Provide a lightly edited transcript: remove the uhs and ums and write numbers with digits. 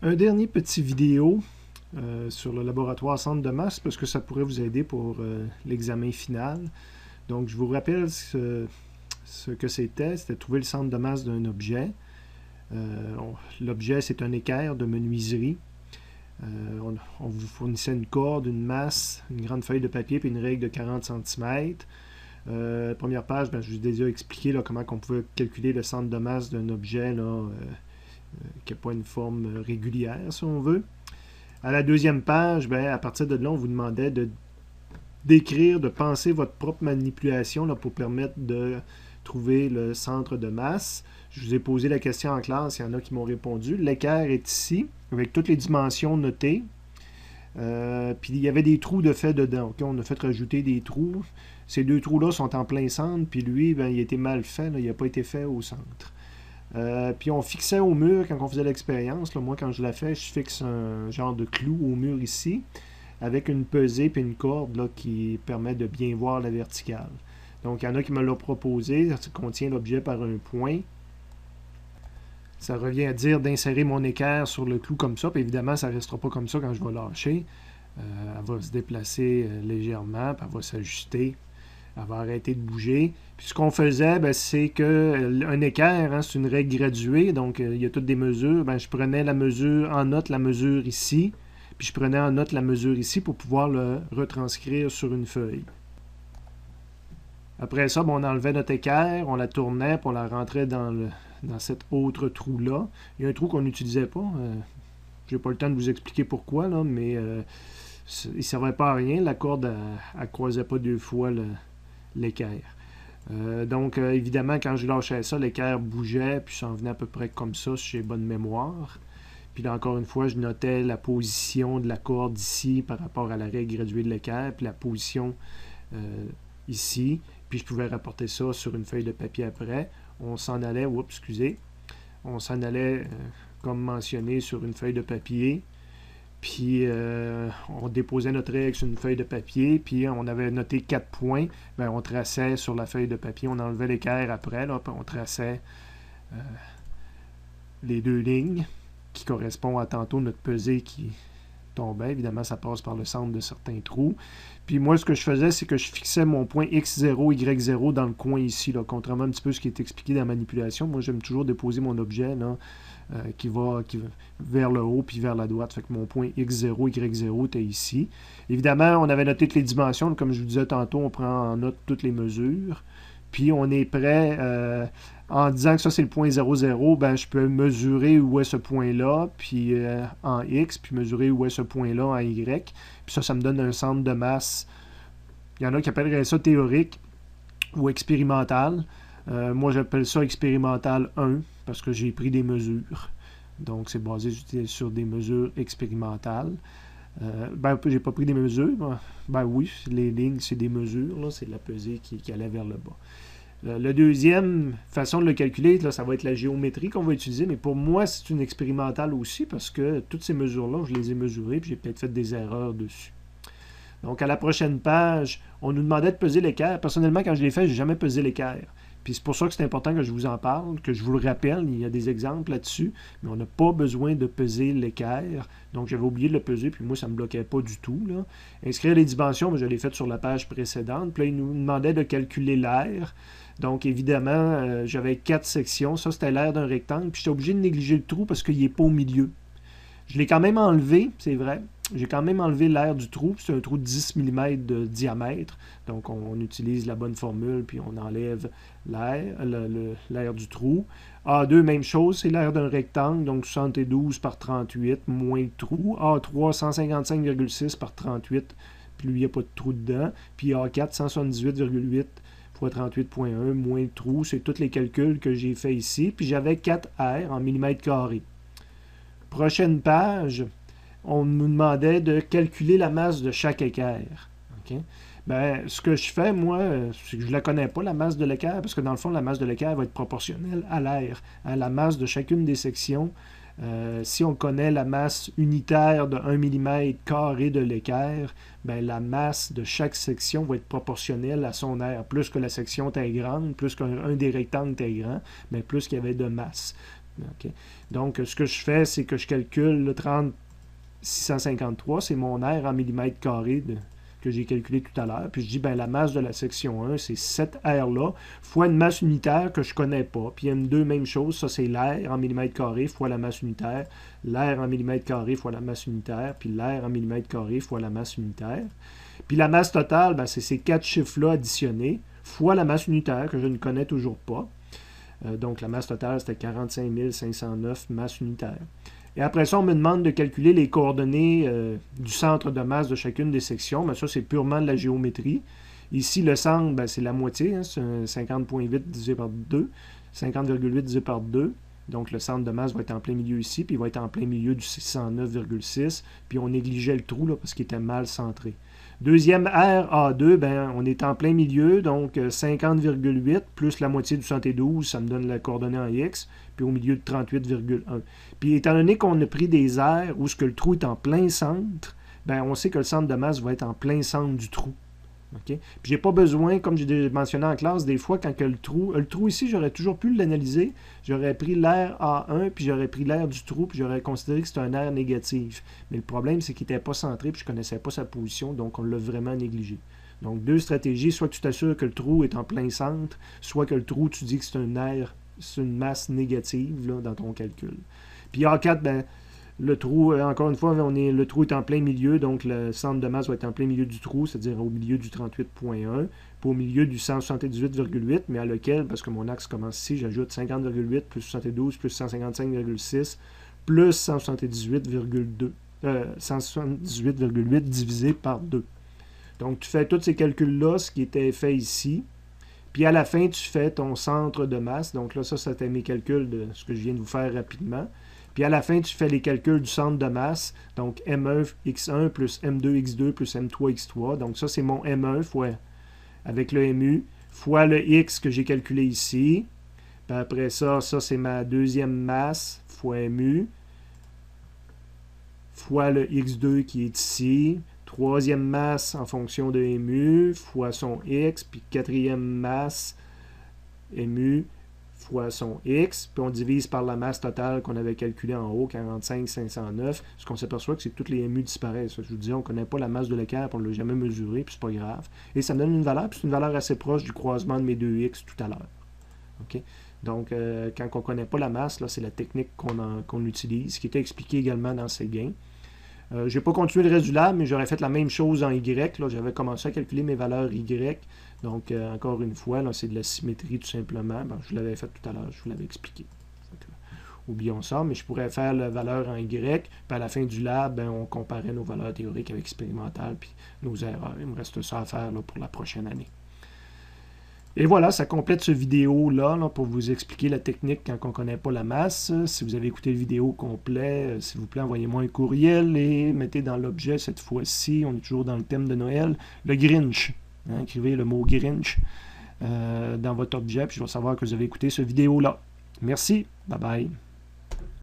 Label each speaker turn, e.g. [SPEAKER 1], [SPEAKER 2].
[SPEAKER 1] Un dernier petit vidéo sur le laboratoire centre de masse parce que ça pourrait vous aider pour l'examen final. Donc, je vous rappelle ce que c'était. C'était trouver le centre de masse d'un objet. L'objet, c'est un équerre de menuiserie. On vous fournissait une corde, une masse, une grande feuille de papier et une règle de 40 cm. Première page, je vous ai déjà expliqué là, comment on pouvait calculer le centre de masse d'un objet qui n'a pas une forme régulière, si on veut. À la deuxième page, à partir de là, on vous demandait d'écrire, de penser votre propre manipulation là, pour permettre de trouver le centre de masse. Je vous ai posé la question en classe, il y en a qui m'ont répondu. L'équerre est ici, avec toutes les dimensions notées. Puis il y avait des trous de fait dedans. Okay? On a fait rajouter des trous. Ces deux trous-là sont en plein centre, puis lui, il a été mal fait, là, il n'a pas été fait au centre. Puis on fixait au mur quand on faisait l'expérience. Moi, quand je la fais, je fixe un genre de clou au mur ici, avec une pesée et une corde là, qui permet de bien voir la verticale. Donc, il y en a qui me l'ont proposé. Ça contient l'objet par un point. Ça revient à dire d'insérer mon équerre sur le clou comme ça. Puis évidemment, ça ne restera pas comme ça quand je vais lâcher. Elle va se déplacer légèrement, puis elle va s'ajuster. Elle va arrêter de bouger. Puis ce qu'on faisait, c'est qu'un équerre, c'est une règle graduée, donc il y a toutes des mesures. Je prenais la mesure, en note la mesure ici, puis je prenais en note la mesure ici pour pouvoir le retranscrire sur une feuille. Après ça, on enlevait notre équerre, on la tournait, puis on la rentrait dans cet autre trou-là. Il y a un trou qu'on n'utilisait pas. Je n'ai pas le temps de vous expliquer pourquoi, là, mais il ne servait pas à rien. La corde, elle ne croisait pas deux fois l'équerre. Donc, évidemment, quand je lâchais ça, l'équerre bougeait, puis ça en venait à peu près comme ça, si j'ai bonne mémoire. Puis là, encore une fois, je notais la position de la corde ici par rapport à la règle graduée de l'équerre, puis la position ici. Puis je pouvais rapporter ça sur une feuille de papier après. On s'en allait, on s'en allait, comme mentionné, sur une feuille de papier. Puis on déposait notre règle sur une feuille de papier, puis on avait noté 4 points. On traçait sur la feuille de papier, on enlevait l'équerre après, là, puis on traçait les deux lignes qui correspondent à tantôt notre pesée qui tombait. Évidemment, ça passe par le centre de certains trous. Puis moi, ce que je faisais, c'est que je fixais mon point X0, Y0 dans le coin ici, là, contrairement un petit peu à ce qui est expliqué dans la manipulation. Moi, j'aime toujours déposer mon objet là, qui va vers le haut puis vers la droite. Fait que mon point X0, Y0 était ici. Évidemment, on avait noté toutes les dimensions. Comme je vous disais tantôt, on prend en note toutes les mesures. Puis on est prêt, en disant que ça c'est le point 0,0, je peux mesurer où est ce point-là, puis en X, puis mesurer où est ce point-là en Y. Puis ça me donne un centre de masse. Il y en a qui appelleraient ça théorique ou expérimental. Moi j'appelle ça expérimental 1, parce que j'ai pris des mesures. Donc c'est basé sur des mesures expérimentales. J'ai pas pris des mesures. Oui, les lignes, c'est des mesures. Là, c'est la pesée qui allait vers le bas. La deuxième façon de le calculer, là, ça va être la géométrie qu'on va utiliser, mais pour moi, c'est une expérimentale aussi parce que toutes ces mesures-là, je les ai mesurées et j'ai peut-être fait des erreurs dessus. Donc, à la prochaine page, on nous demandait de peser l'équerre. Personnellement, quand je l'ai fait, je n'ai jamais pesé l'équerre. Puis c'est pour ça que c'est important que je vous en parle, que je vous le rappelle. Il y a des exemples là-dessus, mais on n'a pas besoin de peser l'équerre. Donc, j'avais oublié de le peser, puis moi, ça ne me bloquait pas du tout. Là. Inscrire les dimensions, je l'ai fait sur la page précédente. Puis là, il nous demandait de calculer l'aire. Donc, évidemment, j'avais 4 sections. Ça, c'était l'aire d'un rectangle. Puis j'étais obligé de négliger le trou parce qu'il n'est pas au milieu. Je l'ai quand même enlevé, c'est vrai. J'ai quand même enlevé l'aire du trou. C'est un trou de 10 mm de diamètre. Donc, on utilise la bonne formule, puis on enlève l'aire du trou. A2, même chose, c'est l'aire d'un rectangle, donc 72 par 38, moins le trou. A3, 155,6 par 38, puis lui, il n'y a pas de trou dedans. Puis A4, 178,8 fois 38,1, moins le trou. C'est tous les calculs que j'ai fait ici. Puis j'avais 4 R en millimètres carrés. Prochaine page, on nous demandait de calculer la masse de chaque équerre. Okay? Ce que je fais, moi, c'est que je ne la connais pas, la masse de l'équerre, parce que dans le fond, la masse de l'équerre va être proportionnelle à l'air, à la masse de chacune des sections. Si on connaît la masse unitaire de 1 mm² de l'équerre, la masse de chaque section va être proportionnelle à son aire. Plus que la section était grande, plus qu'un des rectangles était grand, plus qu'il y avait de masse. Okay? Donc, ce que je fais, c'est que je calcule le 30,653, c'est mon R en millimètres carrés que j'ai calculé tout à l'heure. Puis je dis, ben la masse de la section 1, c'est cette R-là, fois une masse unitaire que je ne connais pas. Puis M2, même chose, ça c'est l'air en millimètres carrés fois la masse unitaire, l'air en millimètres carrés fois la masse unitaire, puis l'air en millimètres carrés fois la masse unitaire. Puis la masse totale, ben, c'est ces 4 chiffres-là additionnés, fois la masse unitaire que je ne connais toujours pas. Donc la masse totale, c'était 45 509 masses unitaires. Et après ça, on me demande de calculer les coordonnées du centre de masse de chacune des sections. Mais ça, c'est purement de la géométrie. Ici, le centre, ben, c'est la moitié. Hein, c'est 50,8 divisé par 2. 50,8 divisé par 2. Donc, le centre de masse va être en plein milieu ici, puis il va être en plein milieu du 609,6. Puis on négligeait le trou là, parce qu'il était mal centré. Deuxième R, A2, ben, on est en plein milieu, donc 50,8 plus la moitié du 72, ça me donne la coordonnée en X, puis au milieu de 38,1. Puis étant donné qu'on a pris des aires où ce que le trou est en plein centre, ben, on sait que le centre de masse va être en plein centre du trou. Okay? Puis j'ai pas besoin, comme j'ai mentionné en classe, des fois, quand que le trou ici, j'aurais toujours pu l'analyser. J'aurais pris l'air A1, puis j'aurais pris l'air du trou, puis j'aurais considéré que c'était un air négatif. Mais le problème, c'est qu'il n'était pas centré, puis je ne connaissais pas sa position, donc on l'a vraiment négligé. Donc, deux stratégies, soit que tu t'assures que le trou est en plein centre, soit que le trou, tu dis que c'est un air, c'est une masse négative là, dans ton calcul. Puis A4, ben, le trou, encore une fois, le trou est en plein milieu, donc le centre de masse va être en plein milieu du trou, c'est-à-dire au milieu du 38,1, puis au milieu du 178,8, mais à lequel, parce que mon axe commence ici, j'ajoute 50,8 plus 72 plus 155,6 plus 178,8 divisé par 2. Donc, tu fais tous ces calculs-là, ce qui était fait ici. Puis à la fin, tu fais ton centre de masse. Donc là, ça, c'était mes calculs de ce que je viens de vous faire rapidement. Puis à la fin, tu fais les calculs du centre de masse. Donc M1 X1 plus M2 X2 plus M3 X3. Donc ça, c'est mon M1 fois, avec le MU, fois le X que j'ai calculé ici. Puis après ça, ça c'est ma deuxième masse fois MU, fois le X2 qui est ici. Troisième masse en fonction de MU fois son X. Puis quatrième masse MU fois son X, puis on divise par la masse totale qu'on avait calculée en haut, 45 509, ce qu'on s'aperçoit que c'est que toutes les MU disparaissent. Je vous disais, on ne connaît pas la masse de l'équerre, on ne l'a jamais mesuré, puis c'est pas grave. Et ça me donne une valeur, puis c'est une valeur assez proche du croisement de mes deux X tout à l'heure. Okay? Donc, quand on ne connaît pas la masse, là, c'est la technique qu'on utilise, qui était expliquée également dans ces gains. Je n'ai pas continué le reste du lab, mais j'aurais fait la même chose en Y. J'avais commencé à calculer mes valeurs Y. Donc, encore une fois, c'est de la symétrie tout simplement. Ben, je l'avais fait tout à l'heure, je vous l'avais expliqué. Oublions ça, mais je pourrais faire la valeur en Y. Puis à la fin du lab, ben, on comparait nos valeurs théoriques avec expérimentales, puis nos erreurs. Il me reste ça à faire là, pour la prochaine année. Et voilà, ça complète ce vidéo-là pour vous expliquer la technique quand on ne connaît pas la masse. Si vous avez écouté le vidéo complet, s'il vous plaît, envoyez-moi un courriel et mettez dans l'objet cette fois-ci, on est toujours dans le thème de Noël, le Grinch. Hein, écrivez le mot Grinch dans votre objet, puis je vais savoir que vous avez écouté ce vidéo-là. Merci, bye bye.